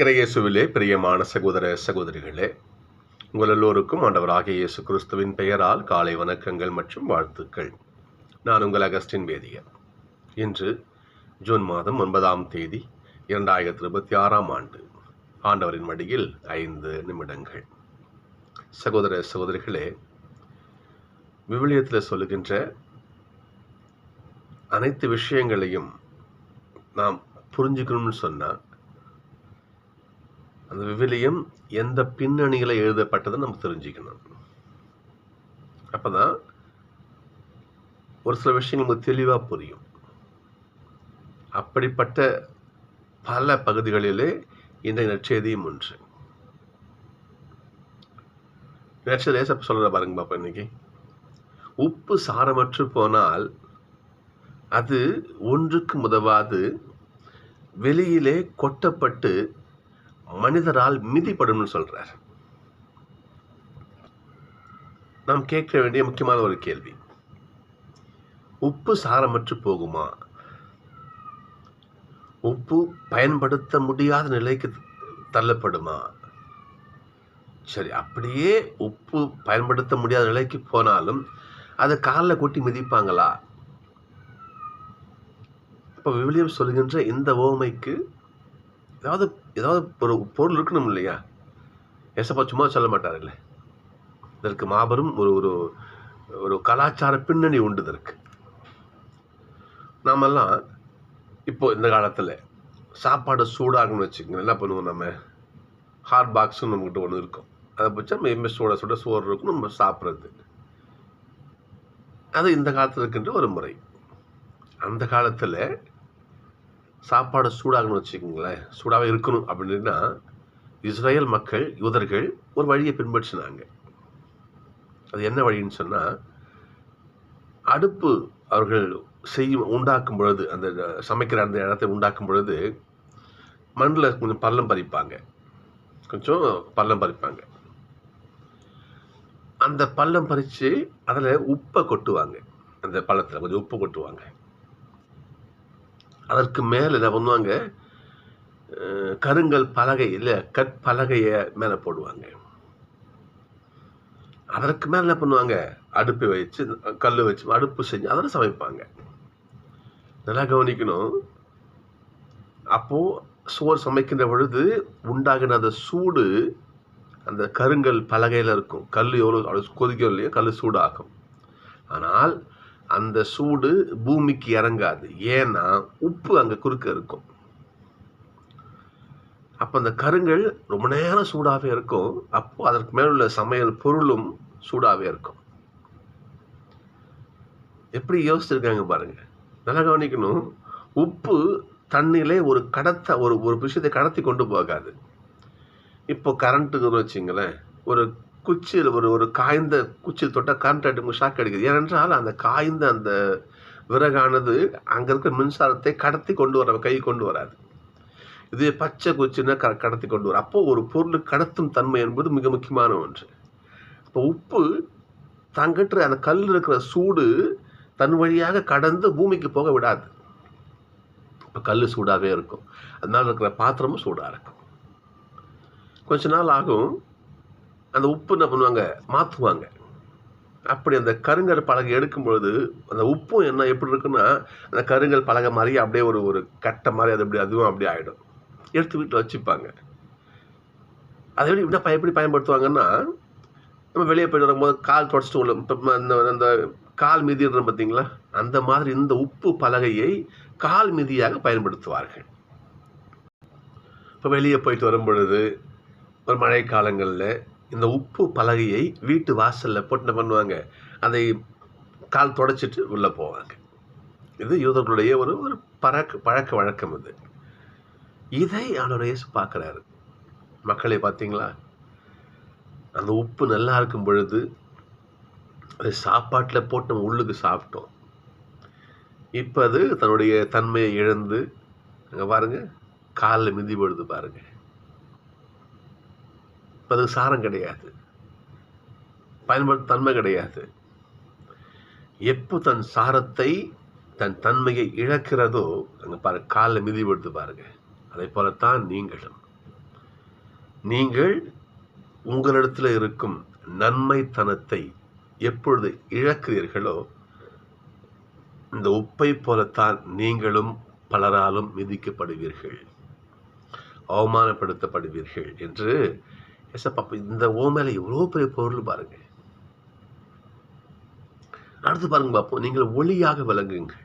இறையேசுவிலே பிரியமான சகோதர சகோதரிகளே, உங்கள் எல்லோருக்கும் ஆண்டவராகிய இயேசு கிறிஸ்துவின் பெயரால் காலை வணக்கங்கள் மற்றும் வாழ்த்துக்கள். நான் உங்கள் அகஸ்டின் வேதியர். இன்று ஜூன் மாதம் 9ஆம் தேதி 2026ஆம் ஆண்டு. ஆண்டவரின் மடியில் 5 நிமிடங்கள். சகோதர சகோதரிகளே, விவிலியத்தில் சொல்லுகின்ற அனைத்து விஷயங்களையும் நாம் புரிஞ்சுக்கணும்னு சொன்னால், அந்த விவிலியம் எந்த பின்னணியில் எழுதப்பட்டதை நம்ம தெரிஞ்சுக்கணும். அப்போதான் ஒரு சில விஷயங்கள் நமக்கு தெளிவாக புரியும். அப்படிப்பட்ட பல பகுதிகளிலே இன்றைய நற்செய்தியும் ஒன்று. நற்செய்தியை சொல்கிற பாருங்க பாப்பா. இன்னைக்கு உப்பு சாரமற்று போனால் அது ஒன்றுக்கு உதவாது வெளியிலே கொட்டப்பட்டு மனிதரால் மிதிப்படும்னு சொல்றார். நாம் கேட்க வேண்டிய முக்கியமான ஒரு கேள்வி, உப்பு சாரமற்று போகுமா? உப்பு பயன்படுத்த முடியாத நிலைக்கு தள்ளப்படுமா? சரி, அப்படியே உப்பு பயன்படுத்த முடியாத நிலைக்கு போனாலும் அதை காலில் கொட்டி மிதிப்பாங்களா? இப்போ விவிலியம் சொல்கின்ற இந்த ஓமைக்கு ஏதாவது ஒரு பொருள் இருக்கணும் இல்லையா? ஏசப்பா சும்மா சொல்ல மாட்டாருல்ல. இதற்கு மாபெரும் ஒரு ஒரு கலாச்சார பின்னணி உண்டு இதற்கு. நாமெல்லாம் இப்போ இந்த காலத்தில் சாப்பாடு சூடாகணும்னு வச்சுக்கோங்க, என்ன பண்ணுவோம்? நம்ம ஹாட் பாக்ஸ்ன்னு நம்மகிட்ட ஒன்று இருக்கும். அதை வச்சு நம்ம எம்எஸ் சுட சோறு இருக்கும், நம்ம சாப்பிட்றது. அது இந்த காலத்தில் இருக்கின்ற ஒரு முறை. அந்த காலத்தில் சாப்பாடு சூடாகணும்னு வச்சுக்கோங்களேன், சூடாகவே இருக்கணும் அப்படின்னா இஸ்ரேல் மக்கள், யூதர்கள் ஒரு வழியை பின்பற்றினாங்க. அது என்ன வழின்னு சொன்னால், அடுப்பு அவர்கள் உண்டாக்கும் பொழுது, அந்த சமைக்கிற அந்த இடத்தை உண்டாக்கும் பொழுது மண்ணில் கொஞ்சம் பள்ளம் பறிப்பாங்க. அந்த பள்ளம் பறித்து அதில் உப்பை கொட்டுவாங்க. அந்த பள்ளத்தில் கொஞ்சம் உப்பு கொட்டுவாங்க. அதற்கு மேலே என்ன பண்ணுவாங்க? கருங்கல் பலகை இல்லை, கற்பலகையை மேலே போடுவாங்க. அதற்கு மேலே என்ன பண்ணுவாங்க? அடுப்பை வச்சு, கல் வச்சு அடுப்பு செஞ்சு அதில் சமைப்பாங்க. நல்லா கவனிக்கணும். அப்போது சோறு சமைக்கின்ற பொழுது உண்டாகின அந்த சூடு அந்த கருங்கல் பலகையில் இருக்கும். கல் எவ்வளோ கொதிக்கும் இல்லையோ, கல் சூடாகும். ஆனால் அந்த சூடு பூமிக்கு இறங்காது. ஏன்னா உப்பு அங்கே குறுக்க இருக்கும். அப்போ அந்த கருங்கல் ரொம்ப நேரம் சூடாகவே இருக்கும். அப்போ அதற்கு மேலுள்ள சமையல் பொருளும் சூடாகவே இருக்கும். எப்படி யோசிச்சிருக்காங்க பாருங்க. நல்லா கவனிக்கணும். உப்பு தண்ணியிலே ஒரு விஷயத்தை கடத்தி கொண்டு போகாது. இப்போ கரண்ட்டுன்னு வச்சுங்களேன், ஒரு குச்சியில் ஒரு காய்ந்த குச்சியில் தொட்டால் கரண்ட் அடிக்கும், ஷாக் அடிக்குது. ஏனென்றால் அந்த காய்ந்த அந்த விறகானது அங்கே இருக்கிற மின்சாரத்தை கடத்தி கொண்டு வராது. இது பச்சை குச்சின்னா கடத்தி கொண்டு வரும். அப்போது ஒரு பொருள் கடத்தும் தன்மை என்பது மிக முக்கியமான ஒன்று. இப்போ உப்பு தங்கிட்டு அந்த கல் இருக்கிற சூடு தன் வழியாக கடந்து பூமிக்கு போக விடாது. இப்போ கல் சூடாகவே இருக்கும். அதனால இருக்கிற பாத்திரமும் சூடாக இருக்கும். கொஞ்ச நாள் ஆகும், அந்த உப்பு என்ன பண்ணுவாங்க? மாற்றுவாங்க. அப்படி அந்த கருங்கல் பலகை எடுக்கும் பொழுது அந்த உப்பும் எப்படி இருக்குன்னா, அந்த கருங்கல் பலகை மாதிரி அப்படியே ஒரு கட்டை மாதிரி அதுவும் அப்படியே ஆகிடும். எடுத்து வீட்டில் வச்சுப்பாங்க. அதை எப்படி பயன்படுத்துவாங்கன்னா, நம்ம வெளியே போயிட்டு வரும்போது கால் தொடச்சிட்டு உள்ள அந்த கால் மிதிடுறோம் பார்த்தீங்களா? அந்த மாதிரி இந்த உப்பு பலகையை கால் மிதியாக பயன்படுத்துவார்கள். இப்போ வெளியே போயிட்டு வரும் பொழுது ஒரு மழை காலங்களில் இந்த உப்பு பலகையை வீட்டு வாசலில் போட்டு என்ன பண்ணுவாங்க? அதை கால் தொடச்சிட்டு உள்ளே போவாங்க. இது யூதர்களுடைய ஒரு பழக்க வழக்கம். இதை ஆண்டவர் இயேசு பார்க்குறாரு. மக்களை பார்த்தீங்களா? அந்த உப்பு நல்லா இருக்கும் பொழுது அதை சாப்பாட்டில் போட்டு நம்ம உள்ளுக்கு சாப்பிட்டோம். இப்போ அது தன்னுடைய தன்மையை இழந்து அங்கே பாருங்க, காலில் மிதி பொழுது பாருங்க. இப்போ அதுக்கு சாரம் கிடையாது, பயன்படுத்த தன்மை கிடையாது. எப்போ தன் சாரத்தை தன் தன்மையை இழக்கிறதோ அங்கே பாருங்க, காலில் மிதி விடுத்து பாருங்க. அதை போலத்தான் நீங்களும் நீங்கள் உங்களிடத்தில் இருக்கும் நன்மைத்தனத்தை எப்பொழுது இழக்கிறீர்களோ, இந்த உப்பை போலத்தான் நீங்களும் பலராலும் மிதிக்கப்படுவீர்கள், அவமானப்படுத்தப்படுவீர்கள் என்று ஏசப்பா. இந்த ஓமையில எவ்வளோ பெரிய பொருள் பாருங்க. அடுத்து பாருங்க பார்ப்போம். நீங்கள் ஒளியாக விளங்குங்க.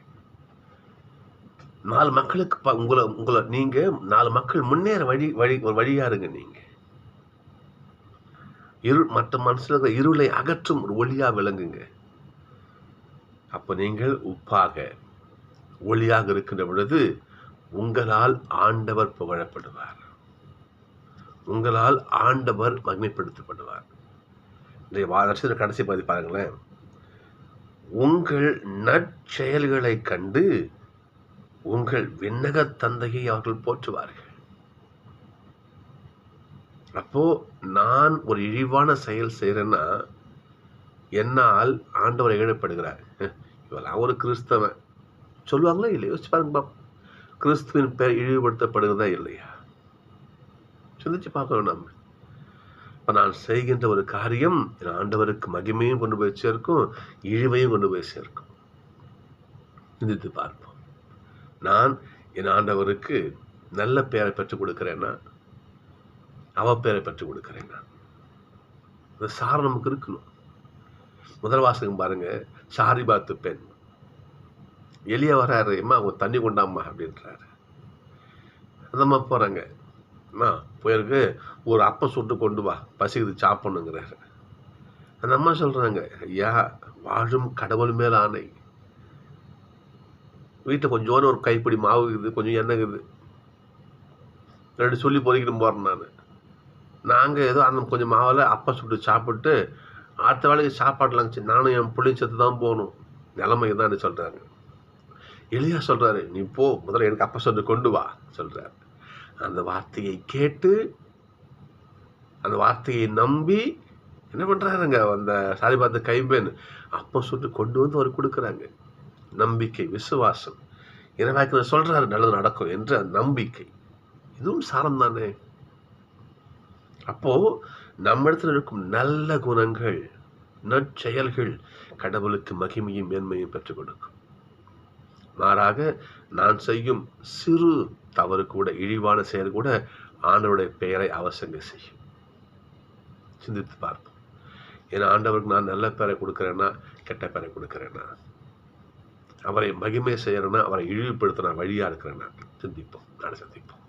4 மக்களுக்கு உங்களை நீங்க 4 மக்கள் முன்னேற ஒரு வழியா இருங்க. நீங்க மற்ற மனசுல இருக்கிற இருளை அகற்றும் ஒரு ஒளியா விளங்குங்க. அப்ப நீங்கள் உப்பாக ஒளியாக இருக்கின்ற பொழுது உங்களால் ஆண்டவர் புகழப்படுவார், உங்களால் ஆண்டவர் மகிமைப்படுத்தப்படுவார். கடைசி பகுதி பாருங்களேன். உங்கள் நற்செயல்களை கண்டு உங்கள் விண்ணக தந்தையை அவர்கள் போற்றுவார்கள். அப்போ நான் ஒரு இழிவான செயல் செய்யறேன்னா என்னால் ஆண்டவர் இகழப்படுகிறார். இவெல்லாம் ஒரு கிறிஸ்தவன் சொல்லுவாங்களா இல்லையா? யோசிச்சு பாருங்க. கிறிஸ்துவின் பெயர் இழிவுபடுத்தப்படுகிறதா இல்லையா? சிந்திச்சு பார்க்கணும். நம்ம இப்ப நான் செய்கின்ற ஒரு காரியம் என் ஆண்டவருக்கு மகிமையும் கொண்டு போய் சேர்க்கும், இழிவையும் கொண்டு போய் சேர்க்கும். சிந்தித்து பார்ப்போம். நான் என் ஆண்டவருக்கு நல்ல பெயரை பெற்றுக் கொடுக்கிறேன்னா, அவ பெயரை பெற்றுக் கொடுக்கிறேன்னா, அந்த சாரம் நமக்கு இருக்கணும். முதல் வாசகம் பாருங்க. சாரிபாத்து பெண் எலியா வராரு, அம்மா அவங்க தண்ணி கொண்டாம்மா அப்படின்றாரு. அந்த அம்மா போறாங்க, அம்மா போயிருக்கு, ஒரு அப்பம் சுட்டு கொண்டு வா, பசிக்குது சாப்பிடணுங்கிறாரு. அந்த அம்மா சொல்றாங்க, ஐயா வாழும் கடவுள் மேல ஆணை, வீட்டில் கொஞ்சோன்னு ஒரு கைப்பிடி மாவு இருக்குது, கொஞ்சம் எண்ணெய் இருக்குது, 2 சொல்லி பொறிக்கணும் போறேன். நாங்கள் ஏதோ அந்த கொஞ்சம் மாவில் அப்பம் சுட்டு சாப்பிட்டு அடுத்த வேலைக்கு சாப்பாடுலாம் நானும் என் பிள்ளையும் செத்து தான் போகணும், நிலைமை தான் சொல்கிறாங்க. எலியா சொல்கிறாரு, நீ போ, முதல்ல எனக்கு அப்பம் சுட்டு கொண்டு வா சொல்கிறார். அந்த வார்த்தையை கேட்டு அந்த வார்த்தையை நம்பி என்ன பண்ணுறாருங்க, அந்த சாரிபாத்து கைம்பெண் அப்பம் சுட்டு கொண்டு வந்து அவர் கொடுக்குறாங்க. நம்பிக்கை, விசுவாசம், இறைவாக்கினர் சொல்றாரு நல்லது நடக்கும் என்ற நம்பிக்கை, இதுவும் சாரம் தானே. அப்போ நம்ம இடத்துல இருக்கும் நல்ல குணங்கள், நற்செயல்கள் கடவுளுக்கு மகிமையும் மேன்மையும் பெற்றுக் கொடுக்கும். மாறாக நான் செய்யும் சிறு தவறு கூட, இழிவான செயல் கூட ஆண்டவருடைய பெயரை அவசங்க செய்யும். சிந்தித்து பார்ப்போம். ஏன்னா ஆண்டவருக்கு நான் நல்ல பெயரை கொடுக்கிறேன்னா கெட்ட பெயரை கொடுக்கிறேன்னா, அவரை மகிமை செய்யறேன்னா அவரை இழிவுபடுத்த நான் வழியா இருக்கிறேன்னா, சிந்திப்போம். நான் சந்திப்போம்.